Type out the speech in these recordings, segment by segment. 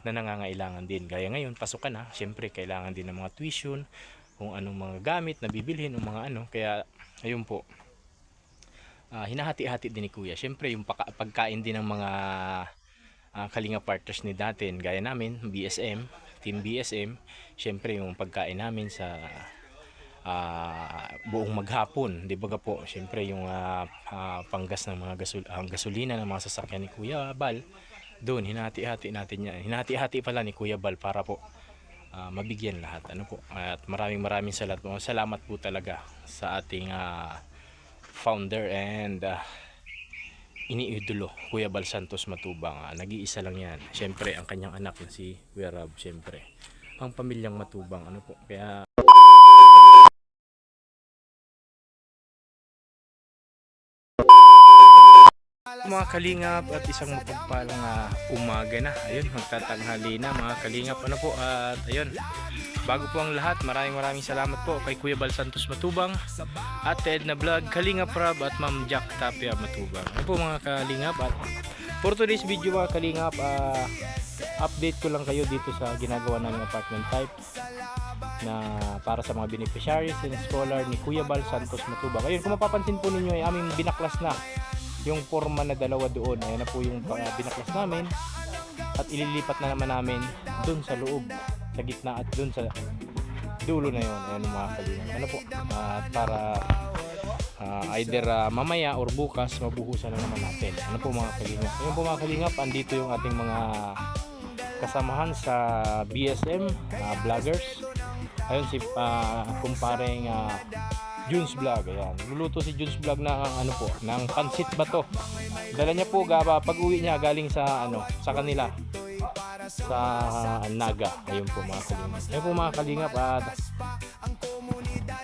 na nangangailangan din. Gaya ngayon, pasok ka na, syempre kailangan din ng mga tuition, kung anong mga gamit na bibilhin, o mga ano. Kaya ayun po, hinahati-hati din ni Kuya. Syempre yung pagkain din ng mga Kalinga partners ni natin, gaya namin, BSM, Team BSM. Syempre yung pagkain namin sa buong maghapon, di ba po, syempre yung panggas ng mga gasolina ng mga sasakyan ni Kuya Bal, doon hinati-hati natin yan, hinati-hati pala ni Kuya Bal para po mabigyan lahat, ano po. At maraming salamat po talaga sa ating founder and iniidolo, Kuya Bal Santos Matubang. Nag-iisa lang yan, syempre ang kanyang anak na si Kuya Rab, syempre ang pamilyang Matubang, ano po. Kaya mga kalingap, at isang mapagpalang umaga na. Ayun, magtatanghali na mga kalingap, ano po. At ayun, bago po ang lahat, maraming salamat po kay Kuya Bal Santos Matubang, at Ted na Vlog, Kalingap Rab, at Ma'am Jack Tapia Matubang. Ano po mga kalingap, at for today's video mga kalingap, update ko lang kayo dito sa ginagawa namin apartment type na para sa mga beneficiaries and scholar ni Kuya Bal Santos Matubang. Ayun, kung mapapansin po ninyo ay aming binaklas na yung forma na dalawa doon. Ayan na po yung binaklas namin, at ililipat na naman namin doon sa loob, sa gitna, at doon sa dulo na yun. Ayan mga kalingap, ano po, para either mamaya or bukas mabuhusan na naman natin, ano po mga kalingap. Ayun po mga kalingap, andito yung ating mga kasamahan sa BSM vloggers. Ayun si kumpareng Junes Vlog. Ayan, luluto si Junes Vlog ng ano po, ng pansit bato. Dala niya po pag uwi niya galing sa sa kanila sa Naga. Ayun po mga kalingap. Ayun po mga kalingap, at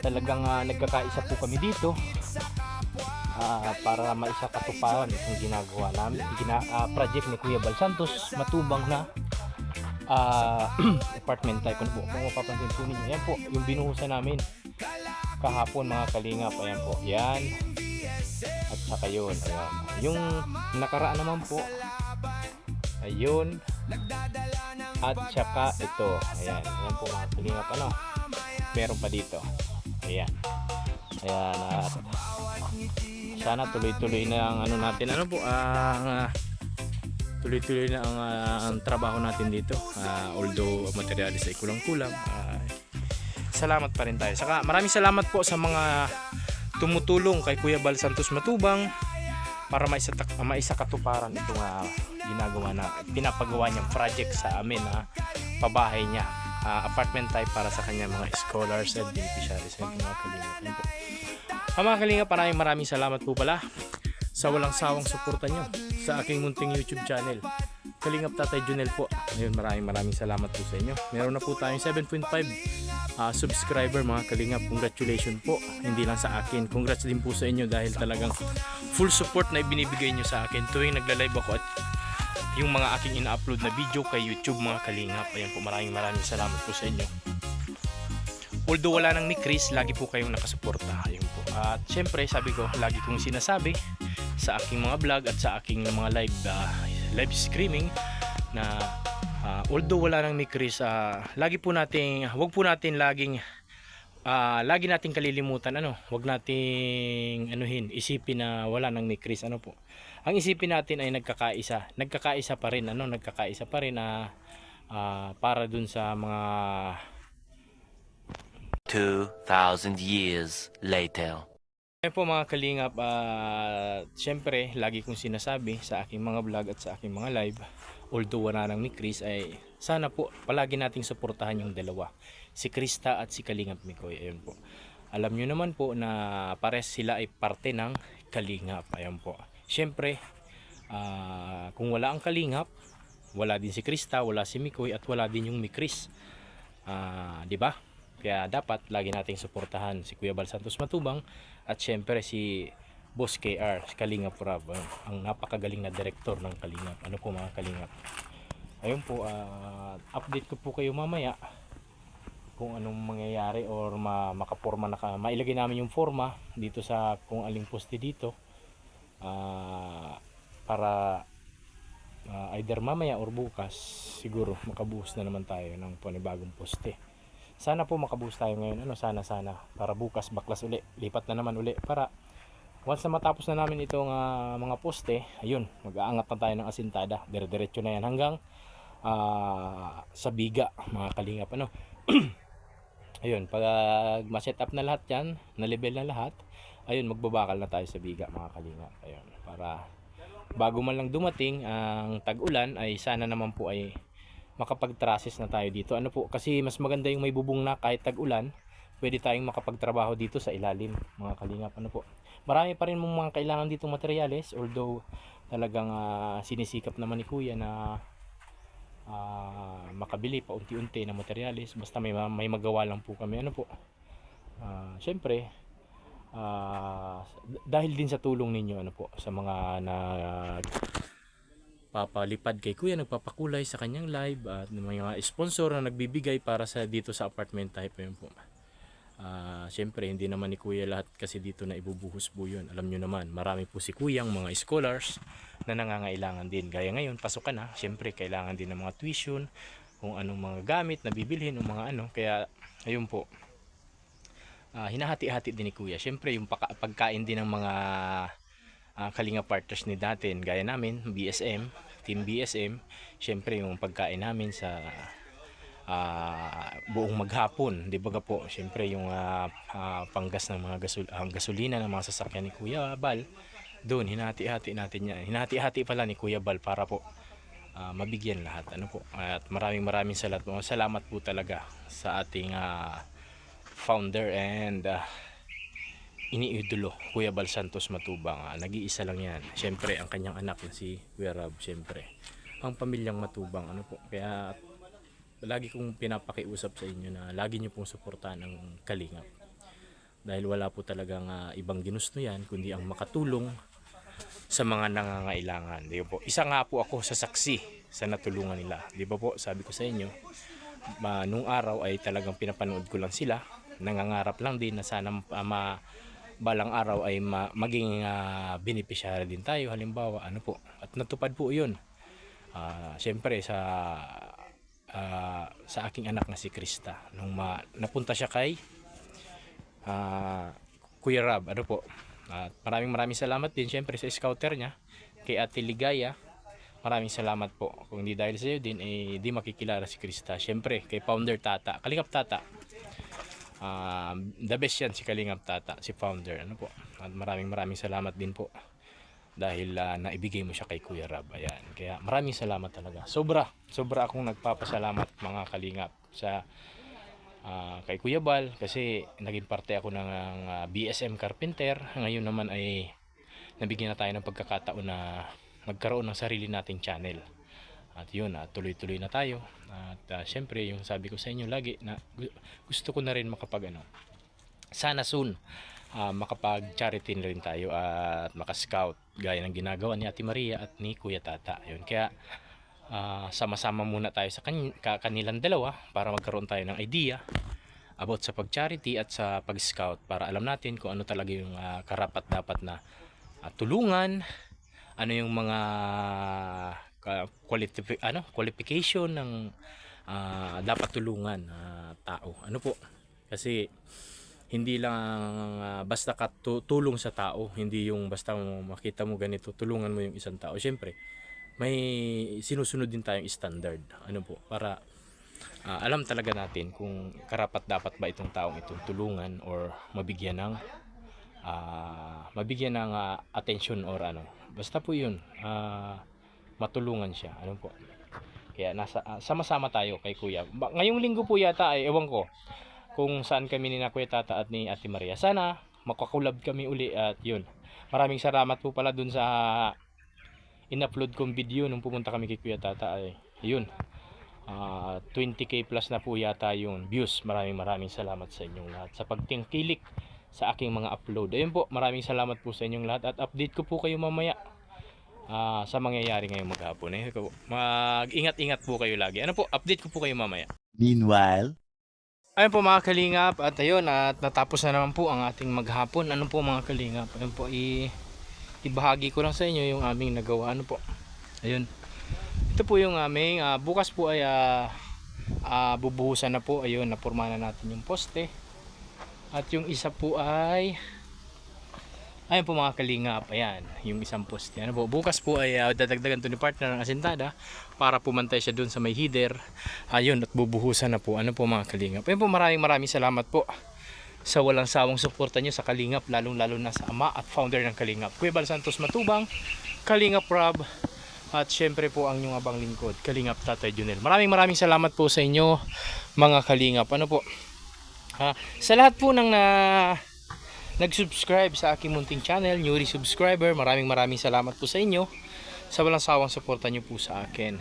talagang nagkakaisa po kami dito para maisakatuparan itong ginagawa namin, project ni Kuya Bal Santos Matubang na apartment type. Ano po, kung mapapansin po ninyo, yan po yung binuhusan namin kahapon mga kalingap. Ayan po, yan, at saka yun, ayan. Yung nakaraan naman po, ayun, at saka ito, ayan, ayan po mga kalingap, ano, meron pa dito, ayan, at sana tuloy-tuloy na ang natin, ano po, tuloy-tuloy na ang trabaho natin dito, although materialis ay kulang-kulang. Salamat pa rin tayo. Saka maraming salamat po sa mga tumutulong kay Kuya Bal Santos Matubang para maisakatuparan itong ginagawa na pinapagawa niyang project sa amin, pabahay niya, apartment type para sa kanya mga scholars and beneficiaries. Mga kalingap, mga kalingap, maraming salamat po pala sa walang sawang suporta nyo sa aking munting YouTube channel, Kalingap Tatay Junel po. Ayun, maraming salamat po sa inyo. Meron na po tayong 7.5 subscriber mga kalingap. Congratulations po, hindi lang sa akin, congrats din po sa inyo, dahil talagang full support na ibinibigay nyo sa akin tuwing nagla-live ako at yung mga aking ina-upload na video kay YouTube mga kalingap. Ayan po, maraming salamat po sa inyo. Although wala nang ni Chris, lagi po kayong nakasuporta. Ayun po. At syempre, sabi ko, lagi kong sinasabi sa aking mga vlog at sa aking mga live streaming na although wala nang ni Chris, lagi nating kalilimutan, wag nating isipin na wala nang ni Chris, po. Ang isipin natin ay nagkakaisa pa rin, para dun sa mga 2,000 years later. Ayan po mga kalingap, syempre lagi kong sinasabi sa aking mga vlog at sa aking mga live, although wala nang ni Chris, ay sana po palagi nating suportahan yung dalawa, si Krista at si Kalingap Mikoy. Ayun po, alam nyo naman po na pares sila ay parte ng Kalingap. Ayun po, syempre kung wala ang Kalingap, wala din si Krista, wala si Mikoy, at wala din yung Mikris, di ba? Kaya dapat lagi nating suportahan si Kuya Bal Santos Matubang, at syempre si Boss KR, si Kalingap Rab, ang napakagaling na direktor ng Kalingap. Ano po mga Kalingap, ayun po, update ko po kayo mamaya kung anong mangyayari, or makaporma na mailagay namin yung forma dito sa kung aling poste dito, para either mamaya or bukas siguro makabuhos na naman tayo ng panibagong poste. Sana po makabuhos tayo ngayon, sana para bukas baklas uli, lipat na naman uli para once na matapos na namin itong mga poste, ayun, mag-aangat na tayo ng asintada, dire-diretso na yan hanggang sa biga, mga kalingap. Ayun, pag ma-set up na lahat yan, na level na lahat, ayun, magbabakal na tayo sa biga, mga kalingap. Ayun, para bago man lang dumating ang tag-ulan, ay sana naman po ay makapag-trusses na tayo dito. Kasi mas maganda yung may bubong na kahit tag-ulan, pwede tayong makapagtrabaho dito sa ilalim, mga kalingap. Marami pa rin mong mga kailangan ditong materyales, although talagang sinisikap naman ni Kuya na makabili pa unti-unti na materyales, basta may magawa lang po kami. Syempre dahil din sa tulong ninyo sa mga papalipad kay Kuya, nagpapakulay sa kanyang live, at may mga sponsor na nagbibigay para sa dito sa apartment type. Yun po. Syempre hindi naman ni Kuya lahat kasi dito na ibubuhos po yun. Alam nyo naman, marami po si Kuyang mga scholars na nangangailangan din. Gaya ngayon, pasukan na, syempre kailangan din ng mga tuition, kung anong mga gamit na bibilhin, mga kaya ayun po, hinahati-hati din ni Kuya. Syempre yung pagkain din ng mga kalinga partners ni datin, gaya namin, BSM, Team BSM, syempre yung pagkain namin sa buong maghapon, di ba po, syempre yung panggas ng mga gasolina ng mga sasakyan ni Kuya Bal, doon hinati-hati natin yan. Hinati-hati pala ni Kuya Bal para po mabigyan lahat. At maraming salamat po talaga sa ating founder and iniidolo, Kuya Bal Santos Matubang. Nag-iisa lang yan, syempre ang kanyang anak na si Kuya Rab, syempre ang pamilyang Matubang. Kaya lagi kong pinapakiusap sa inyo na lagi nyo pong suportahan ng Kalingap, dahil wala po talagang ibang ginusto yan kundi ang makatulong sa mga nangangailangan, di ba po? Isa nga po ako sa saksi sa natulungan nila, di ba po? Sabi ko sa inyo, nung araw ay talagang pinapanood ko lang sila, nangangarap lang din na sana balang araw ay maging beneficiary din tayo, halimbawa at natupad po yun. Siyempre sa aking anak na si Krista, nung napunta siya kay Kuya Rab, at maraming salamat din siyempre sa scouter niya, kay Ate Ligaya. Maraming salamat po. Kung hindi dahil sa iyo din, di makikilala si Krista. Siyempre kay founder Tata, Kalingap Tata, the best yan si Kalingap Tata, si founder. At maraming salamat din po dahil naibigay mo siya kay Kuya Rab. Ayan. Kaya maraming salamat talaga. Sobra akong nagpapasalamat, mga Kalingap, sa kay Kuya Bal, kasi naging parte ako ng BSM Carpenter. Ngayon naman ay nabigyan na tayo ng pagkakataon na magkaroon ng sarili nating channel. At yun, tuloy-tuloy na tayo. At syempre, yung sabi ko sa inyo lagi, na gusto ko na rin sana soon makapag-charity na rin tayo at maka-scout gaya ng ginagawa ni Ate Maria at ni Kuya Tata. Yun, kaya sama-sama muna tayo sa kanilang dalawa para magkaroon tayo ng idea about sa pag-charity at sa pag-scout, para alam natin kung ano talaga yung karapat dapat na tulungan, ano yung mga qualification ng dapat tulungan tao. Kasi hindi lang basta tulong sa tao, hindi yung basta makita mo ganito tulungan mo yung isang tao. Syempre may sinusunod din tayong standard para alam talaga natin kung karapat dapat ba itong taong itong tulungan or mabigyan ng attention or basta po yun, matulungan siya. Kaya sama-sama tayo kay Kuya. Ngayong linggo po yata ay ewan ko kung saan kami ni Kuya Tata at ni Ate Maria. Sana makakulab kami uli. At yun, maraming salamat po pala dun sa in-upload kong video nung pumunta kami kay Kuya Tata. Yun, 20k plus na po yata yung views. Maraming salamat sa inyong lahat sa pagtingkilik sa aking mga upload. Ayun po, maraming salamat po sa inyong lahat, at update ko po kayo mamaya sa mangyayari ngayong maghapon. Mag-ingat-ingat po kayo lagi. Update ko po kayo mamaya. Meanwhile, ayun po, mga Kalingap, at ayun, at natapos na naman po ang ating maghapon. Mga Kalingap, ayun po, ibahagi ko lang sa inyo yung aming nagawa. Ayun, ito po yung aming bukas po ay bubuhusan na po. Ayun, napurma na natin yung poste. At yung isa po ay ayun po mga kalingap, ayan, yung isang poste. Ano po, bukas po ay dadagdagan to ni partner ng asentada para pumantay siya dun sa may header. Ayun, at bubuhusan na po. Ano po mga kalingap. Ayun po, maraming salamat po sa walang sawang suporta nyo sa Kalingap, lalong-lalo na sa ama at founder ng Kalingap, Kuya Bal Santos Matubang, Kalingap Rob, at syempre po ang inyong abang lingkod, Kalingap Tatay Junel. Maraming salamat po sa inyo mga Kalingap. Ano po, sa lahat po ng nag-subscribe sa aking munting channel, new subscriber, maraming salamat po sa inyo sa walang sawang suporta nyo po sa akin.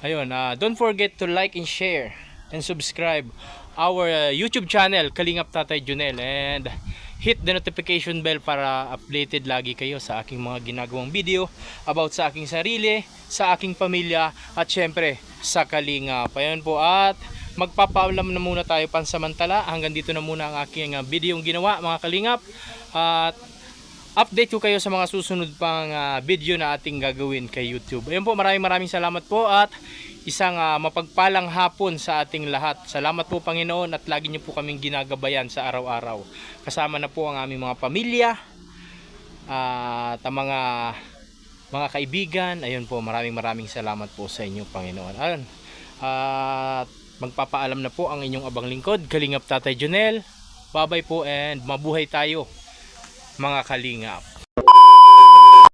Ayun, don't forget to like and share and subscribe our YouTube channel, Kalingap Tatay Junel, and hit the notification bell para updated lagi kayo sa aking mga ginagawang video about sa aking sarili, sa aking pamilya, at syempre sa Kalingap. Ayun po, at magpapaalam na muna tayo pansamantala. Hanggang dito na muna ang aking video ginawa mga Kalingap, at update ko kayo sa mga susunod pang video na ating gagawin kay YouTube. Ayun po, maraming salamat po, at isang mapagpalang hapon sa ating lahat. Salamat po Panginoon, at lagi niyo po kaming ginagabayan sa araw-araw. Kasama na po ang aming mga pamilya at ang mga kaibigan. Ayun po, maraming salamat po sa inyo Panginoon. Ayun. At magpapaalam na po ang inyong abang lingkod, Kalingap Tatay Junel. Bye-bye po, and mabuhay tayo mga Kalingap.